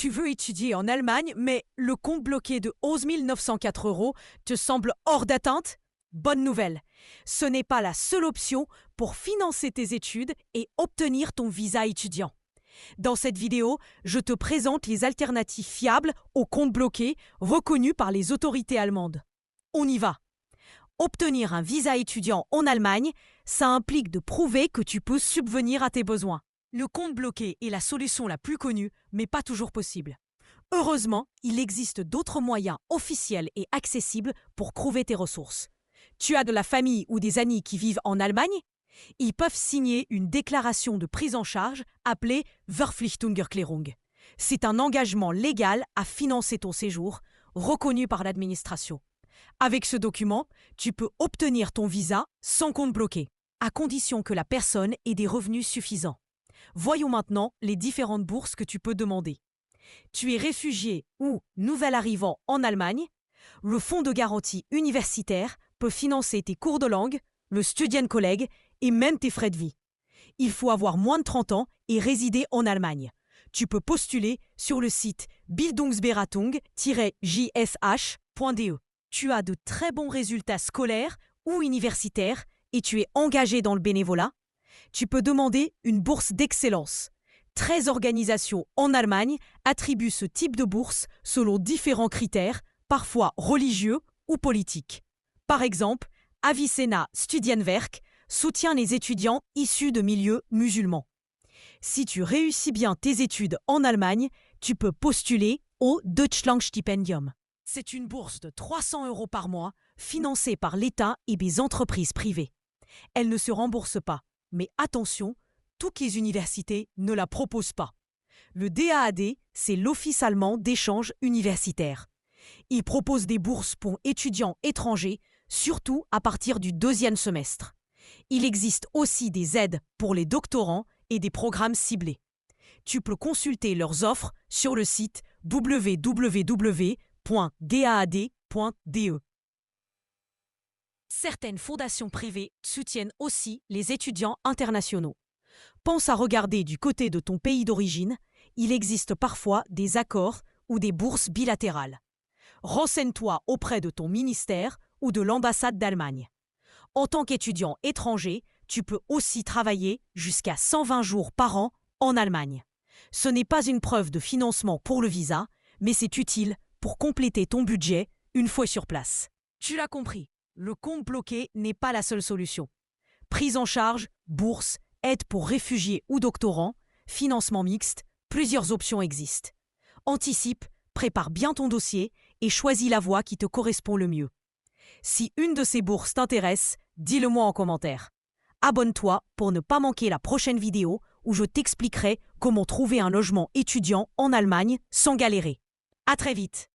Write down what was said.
Tu veux étudier en Allemagne, mais le compte bloqué de 11 904 € te semble hors d'atteinte? Bonne nouvelle, ce n'est pas la seule option pour financer tes études et obtenir ton visa étudiant. Dans cette vidéo, je te présente les alternatives fiables au compte bloqué reconnues par les autorités allemandes. On y va! Obtenir un visa étudiant en Allemagne, ça implique de prouver que tu peux subvenir à tes besoins. Le compte bloqué est la solution la plus connue, mais pas toujours possible. Heureusement, il existe d'autres moyens officiels et accessibles pour prouver tes ressources. Tu as de la famille ou des amis qui vivent en Allemagne? Ils peuvent signer une déclaration de prise en charge appelée Verpflichtungserklärung. C'est un engagement légal à financer ton séjour, reconnu par l'administration. Avec ce document, tu peux obtenir ton visa sans compte bloqué, à condition que la personne ait des revenus suffisants. Voyons maintenant les différentes bourses que tu peux demander. Tu es réfugié ou nouvel arrivant en Allemagne? Le fonds de garantie universitaire peut financer tes cours de langue, le Studienkolleg et même tes frais de vie. Il faut avoir moins de 30 ans et résider en Allemagne. Tu peux postuler sur le site bildungsberatung-jsh.de. Tu as de très bons résultats scolaires ou universitaires et tu es engagé dans le bénévolat? Tu peux demander une bourse d'excellence. 13 organisations en Allemagne attribuent ce type de bourse selon différents critères, parfois religieux ou politiques. Par exemple, Avicenna Studienwerk soutient les étudiants issus de milieux musulmans. Si tu réussis bien tes études en Allemagne, tu peux postuler au Deutschlandstipendium. C'est une bourse de 300 € par mois, financée par l'État et des entreprises privées. Elle ne se rembourse pas, mais attention, toutes les universités ne la proposent pas. Le DAAD, c'est l'Office allemand d'échange universitaire. Il propose des bourses pour étudiants étrangers, surtout à partir du 2e semestre. Il existe aussi des aides pour les doctorants et des programmes ciblés. Tu peux consulter leurs offres sur le site www.daad.de. Certaines fondations privées soutiennent aussi les étudiants internationaux. Pense à regarder du côté de ton pays d'origine, il existe parfois des accords ou des bourses bilatérales. Renseigne-toi auprès de ton ministère ou de l'ambassade d'Allemagne. En tant qu'étudiant étranger, tu peux aussi travailler jusqu'à 120 jours par an en Allemagne. Ce n'est pas une preuve de financement pour le visa, mais c'est utile pour compléter ton budget une fois sur place. Tu l'as compris, le compte bloqué n'est pas la seule solution. Prise en charge, bourse, aide pour réfugiés ou doctorants, financement mixte, plusieurs options existent. Anticipe, prépare bien ton dossier et choisis la voie qui te correspond le mieux. Si une de ces bourses t'intéresse, dis-le-moi en commentaire. Abonne-toi pour ne pas manquer la prochaine vidéo où je t'expliquerai comment trouver un logement étudiant en Allemagne sans galérer. À très vite!